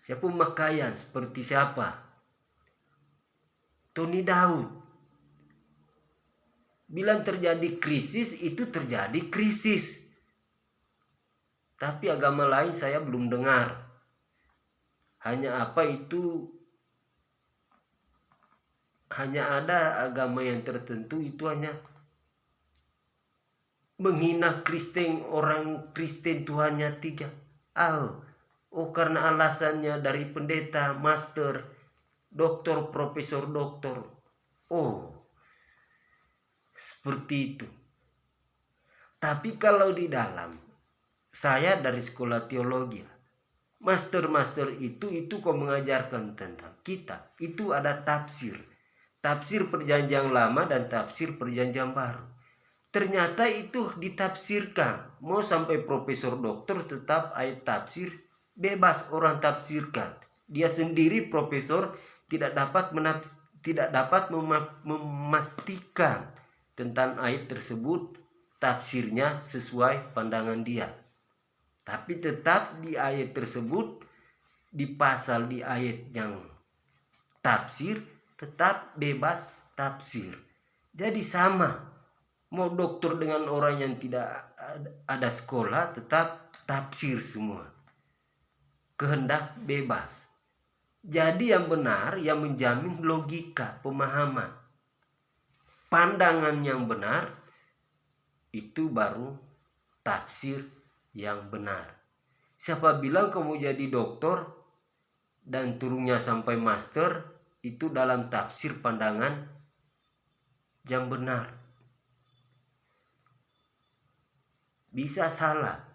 Siapa Makayan seperti siapa? Tony Daud. Bilang terjadi krisis, itu terjadi krisis. Tapi agama lain saya belum dengar. Hanya ada agama yang tertentu itu hanya menghina Kristen, orang Kristen Tuhannya 3. Karena alasannya dari pendeta, master, doktor, profesor, doktor. Seperti itu. Tapi kalau di dalam, saya dari sekolah teologi, master itu kok mengajarkan tentang kita. Itu ada tafsir. Tafsir perjanjian lama dan tafsir perjanjian baru. Ternyata itu ditafsirkan. Mau sampai profesor doktor tetap ayat tafsir bebas orang tafsirkan. Dia sendiri profesor tidak dapat memastikan tentang ayat tersebut tafsirnya sesuai pandangan dia. Tapi tetap di ayat tersebut, di pasal di ayat yang tafsir tetap bebas tafsir. Jadi sama. Mau dokter dengan orang yang tidak ada sekolah tetap tafsir semua. Kehendak bebas. Jadi yang benar yang menjamin logika, pemahaman. Pandangan yang benar itu baru tafsir yang benar. Siapa bilang kamu jadi dokter dan turunnya sampai master itu dalam tafsir pandangan yang benar? Bisa salah.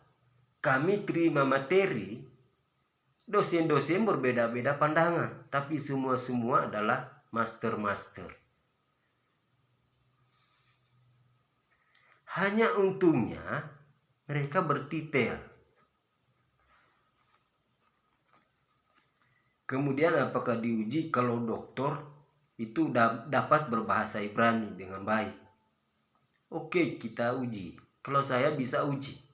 Kami terima materi Dosen-dosen berbeda-beda pandangan, tapi semua adalah master-master. Hanya untungnya mereka bertitel. Kemudian apakah diuji kalau doktor itu dapat berbahasa Ibrani dengan baik? Oke, kita uji. Kalau saya bisa uji.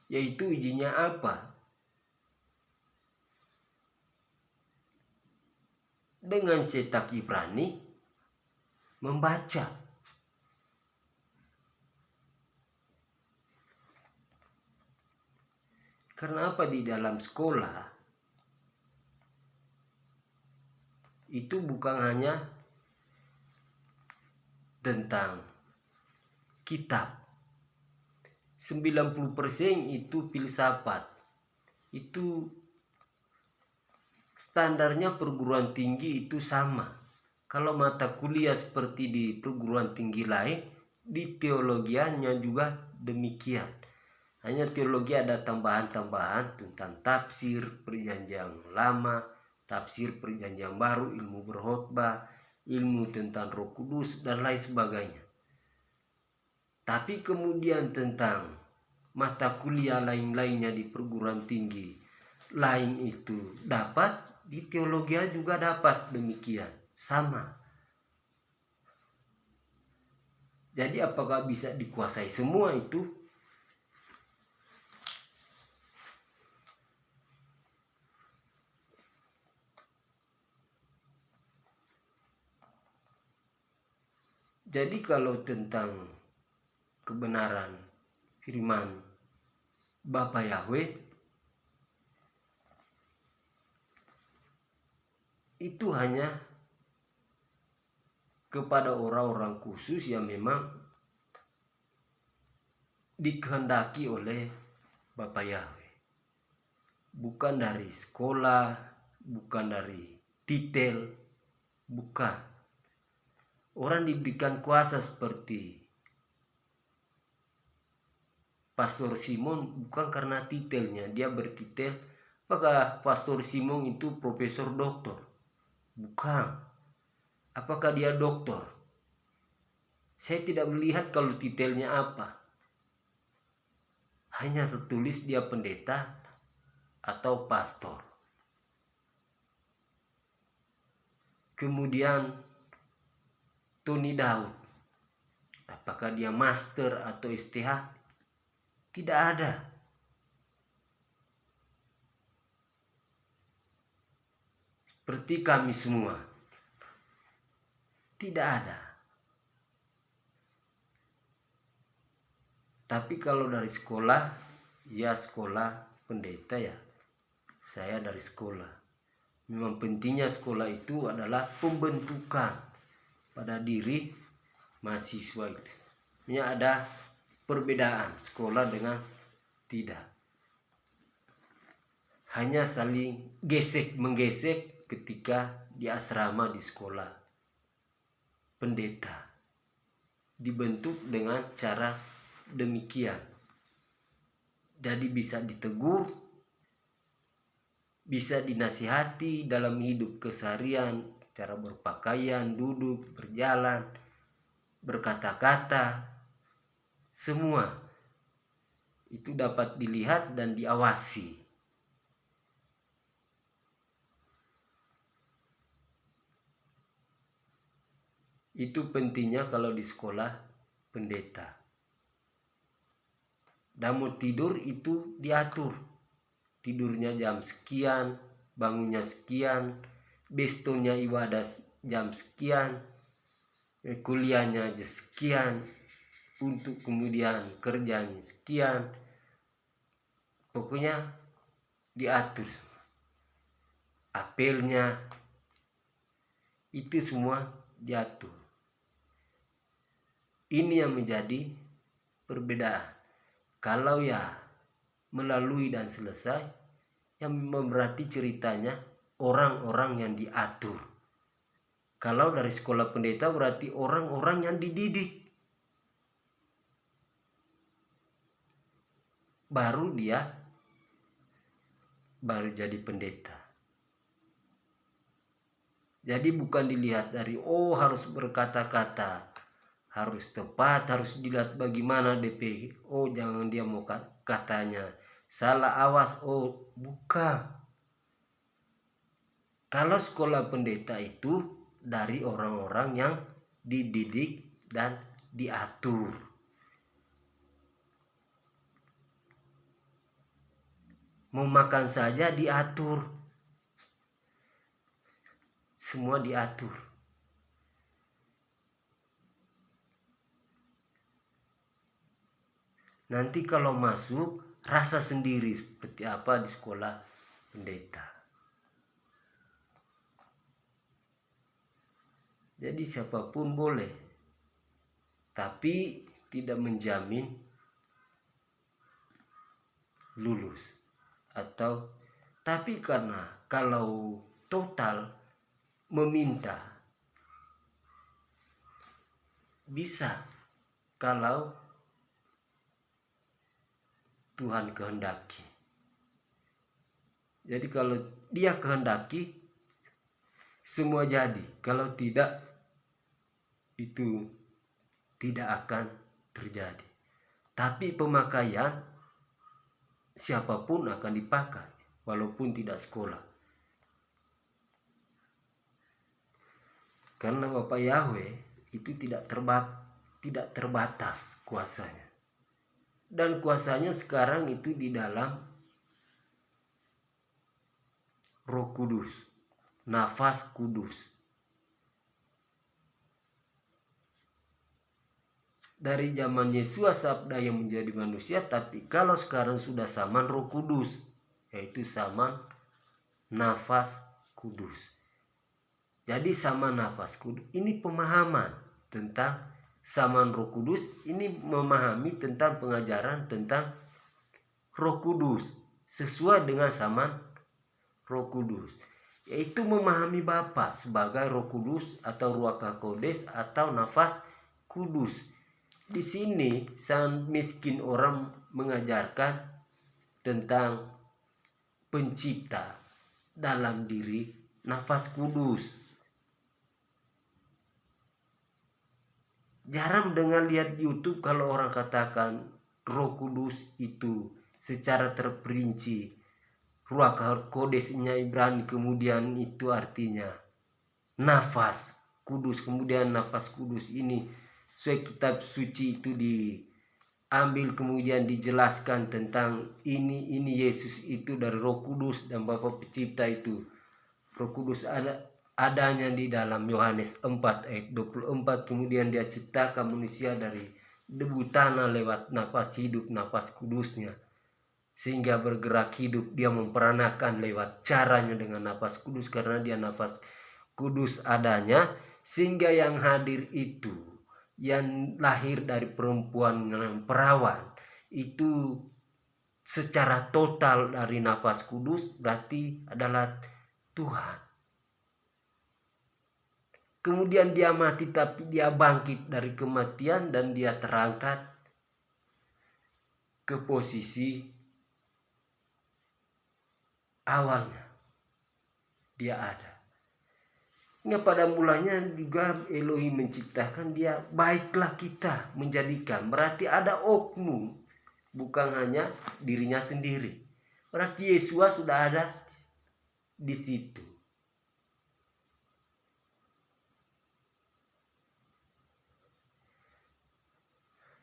Yaitu ujinya apa? Dengan cetak Ibrani, membaca. Karena apa? Di dalam sekolah itu bukan hanya tentang kitab. 90% itu filsafat. Itu standarnya perguruan tinggi itu sama. Kalau mata kuliah seperti di perguruan tinggi lain, di teologianya juga demikian. Hanya teologi ada tambahan-tambahan tentang tafsir perjanjian lama, tafsir perjanjian baru, ilmu berkhotbah, ilmu tentang Roh Kudus, dan lain sebagainya. Tapi kemudian tentang mata kuliah lain-lainnya di perguruan tinggi lain itu dapat, di teologi juga dapat demikian, sama. Jadi apakah bisa dikuasai semua itu? Jadi kalau tentang kebenaran firman Bapa Yahweh itu hanya kepada orang-orang khusus yang memang dikehendaki oleh Bapa Yahweh. Bukan dari sekolah, bukan dari titel, bukan. Orang diberikan kuasa seperti Pastor Simon bukan karena titelnya, dia bertitel apakah Pastor Simon itu profesor doktor? Bukan. Apakah dia doktor? Saya tidak melihat kalau titelnya apa. Hanya tertulis dia pendeta atau pastor. Kemudian Tony Daud, apakah dia master atau STH? Tidak ada. Seperti kami semua, tidak ada. Tapi kalau dari sekolah, ya sekolah pendeta ya, saya dari sekolah. Memang pentingnya sekolah itu adalah pembentukan pada diri mahasiswa itu. Ini ada perbedaan sekolah dengan tidak. Hanya saling gesek-menggesek ketika di asrama di sekolah. Pendeta dibentuk dengan cara demikian. Jadi bisa ditegur, bisa dinasihati dalam hidup keseharian, cara berpakaian, duduk, berjalan, berkata-kata, semua itu dapat dilihat dan diawasi. Itu pentingnya kalau di sekolah pendeta. Dan mau tidur itu diatur. Tidurnya jam sekian, bangunnya sekian, besoknya ibadah jam sekian, kuliahnya aja sekian, untuk kemudian kerjanya sekian. Pokoknya diatur. Apelnya itu semua diatur. Ini yang menjadi perbedaan. Kalau ya melalui dan selesai, yang berarti ceritanya orang-orang yang diatur. Kalau dari sekolah pendeta berarti orang-orang yang dididik. Baru jadi pendeta. Jadi bukan dilihat dari harus berkata-kata, harus tepat, harus dilihat bagaimana DP. Jangan dia mau katanya salah, awas. Bukan. Kalau sekolah pendeta itu dari orang-orang yang dididik dan diatur. Mau makan saja diatur. Semua diatur. Nanti kalau masuk, rasa sendiri seperti apa di sekolah pendeta. Jadi siapapun boleh, tapi tidak menjamin lulus. Tapi karena kalau total meminta bisa, kalau Tuhan kehendaki. Jadi kalau dia kehendaki, semua jadi. Kalau tidak, itu tidak akan terjadi. Tapi pemakaian siapapun akan dipakai, walaupun tidak sekolah. Karena Bapak Yahweh itu tidak terbatas kuasanya. Dan kuasanya sekarang itu di dalam Roh Kudus, nafas kudus. Dari zaman Yesus sabda yang menjadi manusia, tapi kalau sekarang sudah saman Roh Kudus, yaitu saman nafas kudus. Jadi saman nafas kudus ini pemahaman tentang saman Roh Kudus, ini memahami tentang pengajaran tentang Roh Kudus sesuai dengan saman Roh Kudus, yaitu memahami Bapa sebagai Roh Kudus atau Ruach HaKodes atau nafas kudus. Di sini sang miskin orang mengajarkan tentang pencipta dalam diri nafas kudus. Jarang dengar lihat YouTube kalau orang katakan Roh Kudus itu secara terperinci. Ruach HaKodesnya Ibrani, kemudian itu artinya nafas kudus, kemudian nafas kudus ini sesuai kitab suci itu diambil, kemudian dijelaskan tentang ini Yesus itu dari Roh Kudus dan Bapa Pencipta itu. Roh Kudus adanya di dalam Yohanes 4 ayat 24, kemudian dia ciptakan manusia dari debu tanah lewat nafas hidup, nafas kudusnya, sehingga bergerak hidup. Dia memperanakan lewat caranya dengan nafas kudus, karena dia nafas kudus adanya, sehingga yang hadir itu, yang lahir dari perempuan yang perawan, itu secara total dari nafas kudus berarti adalah Tuhan. Kemudian dia mati, tapi dia bangkit dari kematian dan dia terangkat ke posisi awalnya dia ada. Pada mulanya juga Elohim menciptakan dia, baiklah kita menjadikan. Berarti ada oknum, bukan hanya dirinya sendiri. Berarti Yesus sudah ada di situ.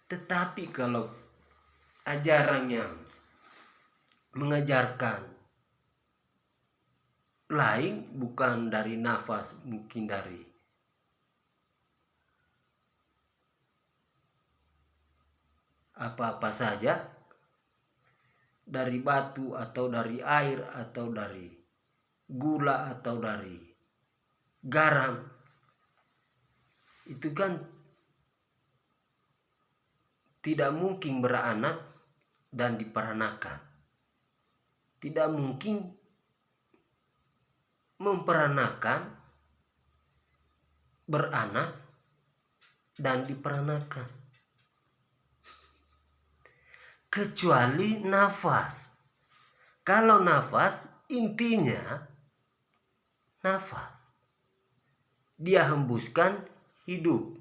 Tetapi kalau ajaran yang mengajarkan lain, bukan dari nafas, mungkin dari apa-apa saja, dari batu atau dari air atau dari gula atau dari garam, itu kan tidak mungkin beranak dan diperanakan. Tidak mungkin memperanakan beranak dan diperanakan, kecuali nafas. Kalau nafas, intinya nafas, dia hembuskan hidup.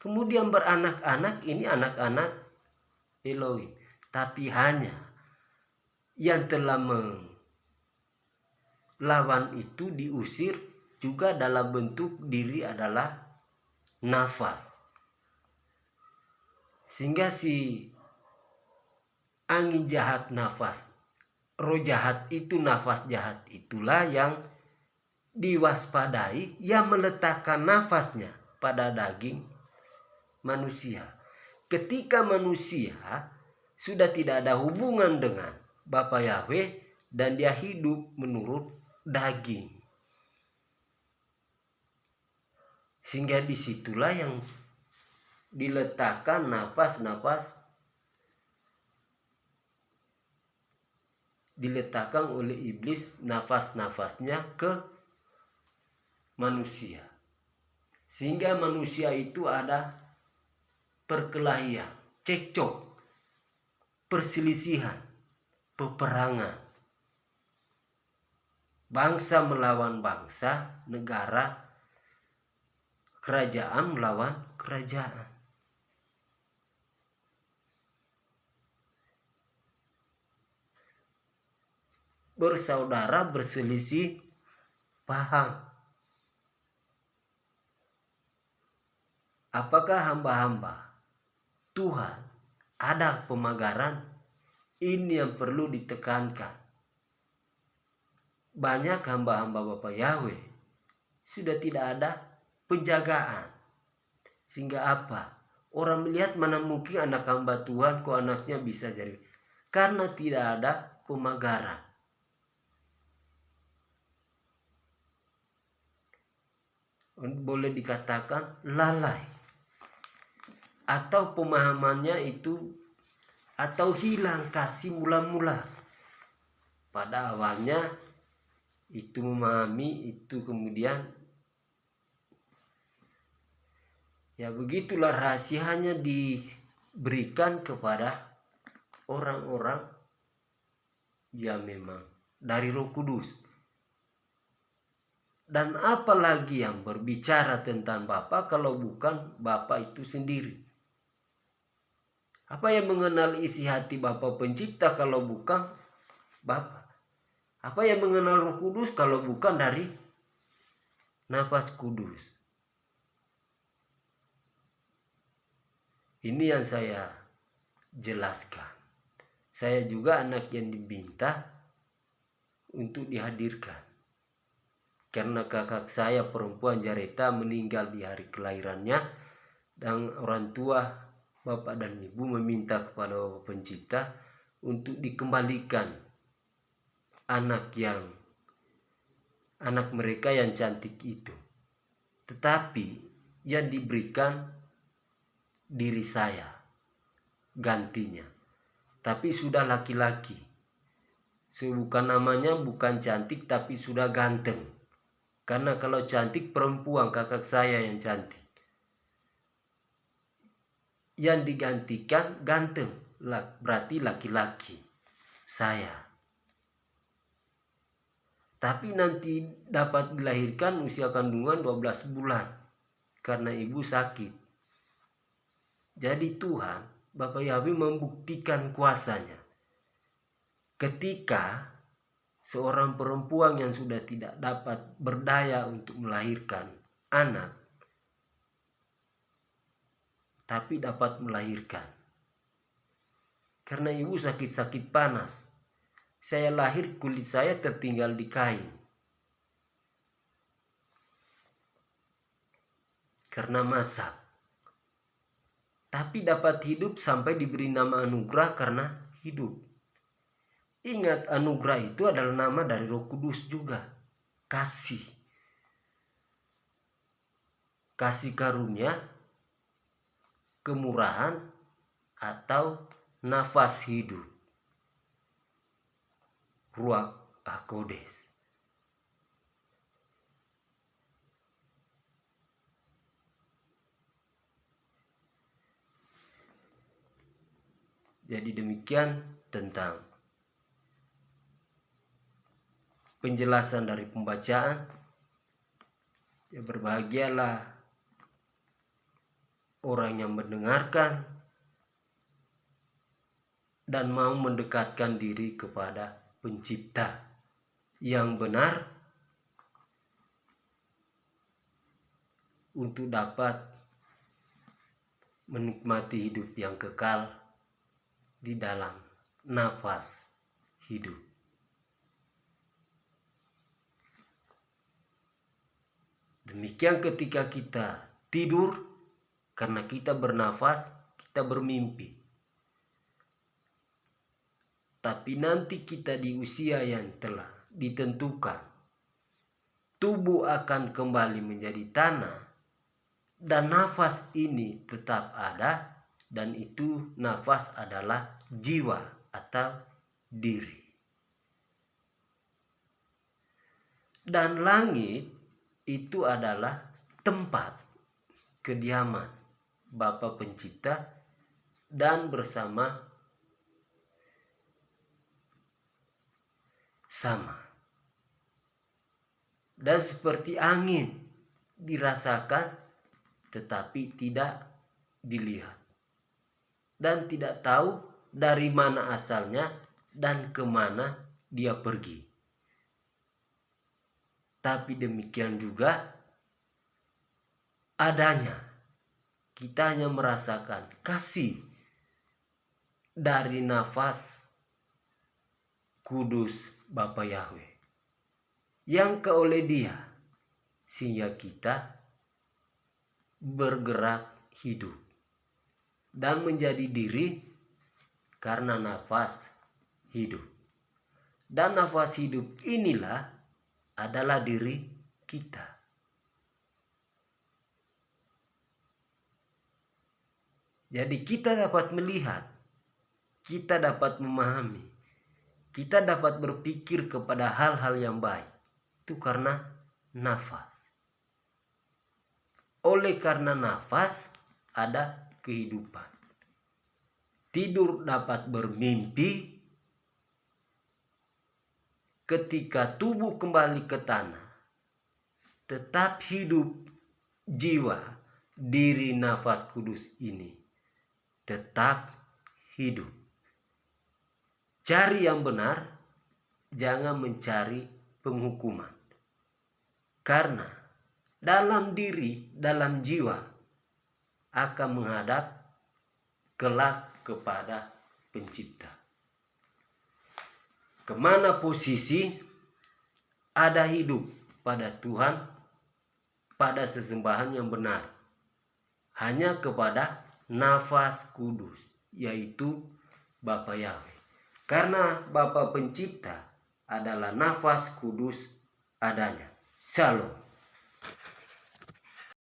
Kemudian beranak-anak, ini anak-anak Elohim, tapi hanya yang telah melawan itu diusir juga dalam bentuk diri adalah nafas. Sehingga si angin jahat nafas, roh jahat itu, nafas jahat itulah yang diwaspadai, yang meletakkan nafasnya pada daging manusia. Ketika manusia sudah tidak ada hubungan dengan Bapa Yahweh dan dia hidup menurut daging, sehingga disitulah yang diletakkan nafas-nafas, diletakkan oleh iblis nafas-nafasnya ke manusia, sehingga manusia itu ada perkelahian, cekcok, perselisihan, peperangan, bangsa melawan bangsa, negara, kerajaan melawan kerajaan. Bersaudara berselisih paham. Apakah hamba-hamba Tuhan ada pemagaran? Ini yang perlu ditekankan. Banyak hamba-hamba Bapa Yahweh sudah tidak ada penjagaan. Sehingga apa? Orang melihat mana mungkin anak hamba Tuhan kok anaknya bisa jadi. Karena tidak ada pemagaran. Boleh dikatakan lalai. Atau pemahamannya itu, atau hilang kasih mula-mula. Pada awalnya itu memahami, itu kemudian ya begitulah, rahasia hanya diberikan kepada orang-orang yang memang dari Roh Kudus. Dan apalagi yang berbicara tentang Bapa kalau bukan Bapa itu sendiri? Apa yang mengenal isi hati Bapa Pencipta kalau bukan Bapa? Apa yang mengenal Roh Kudus kalau bukan dari nafas kudus? Ini yang saya jelaskan. Saya juga anak yang diminta untuk dihadirkan. Karena kakak saya perempuan Jareta meninggal di hari kelahirannya, dan orang tua bapak dan ibu meminta kepada Bapa Pencipta untuk dikembalikan anak mereka yang cantik itu. Tetapi yang diberikan diri saya gantinya, tapi sudah laki-laki. Bukan namanya, bukan cantik, tapi sudah ganteng. Karena kalau cantik perempuan, kakak saya yang cantik. Yang digantikan ganteng, berarti laki-laki, saya. Tapi nanti dapat dilahirkan usia kandungan 12 bulan. Karena ibu sakit. Jadi Tuhan, Bapa Yahweh membuktikan kuasanya. Ketika seorang perempuan yang sudah tidak dapat berdaya untuk melahirkan anak, tapi dapat melahirkan. Karena ibu sakit-sakit panas, saya lahir kulit saya tertinggal di kain. Karena masak. Tapi dapat hidup sampai diberi nama anugerah karena hidup. Ingat, anugerah itu adalah nama dari Roh Kudus juga. Kasih. Kasih karunia, kemurahan, atau nafas hidup. Ruach HaKodes. Jadi demikian tentang penjelasan dari pembacaan. Ya, berbahagialah orang yang mendengarkan dan mau mendekatkan diri kepada Pencipta yang benar untuk dapat menikmati hidup yang kekal di dalam nafas hidup. Demikian ketika kita tidur, karena kita bernafas, kita bermimpi. Tapi nanti kita di usia yang telah ditentukan, tubuh akan kembali menjadi tanah, dan nafas ini tetap ada, dan itu nafas adalah jiwa atau diri. Dan langit itu adalah tempat kediaman Bapa Pencipta dan bersama sama. Dan seperti angin dirasakan tetapi tidak dilihat, dan tidak tahu dari mana asalnya dan kemana dia pergi. Tapi demikian juga adanya, kita hanya merasakan kasih dari nafas kudus Bapa Yahweh yang oleh Dia, sehingga kita bergerak hidup dan menjadi diri karena nafas hidup. Dan nafas hidup inilah adalah diri kita. Jadi kita dapat melihat, kita dapat memahami, kita dapat berpikir kepada hal-hal yang baik. Itu karena nafas. Oleh karena nafas ada kehidupan. Tidur dapat bermimpi. Ketika tubuh kembali ke tanah, tetap hidup jiwa, diri nafas kudus ini tetap hidup. Cari yang benar, jangan mencari penghukuman. Karena dalam diri, dalam jiwa akan menghadap kelak kepada Pencipta. Kemana posisi ada hidup pada Tuhan, pada sesembahan yang benar, hanya kepada nafas kudus, yaitu Bapa Yahweh. Karena Bapa Pencipta adalah nafas kudus adanya. Shalom.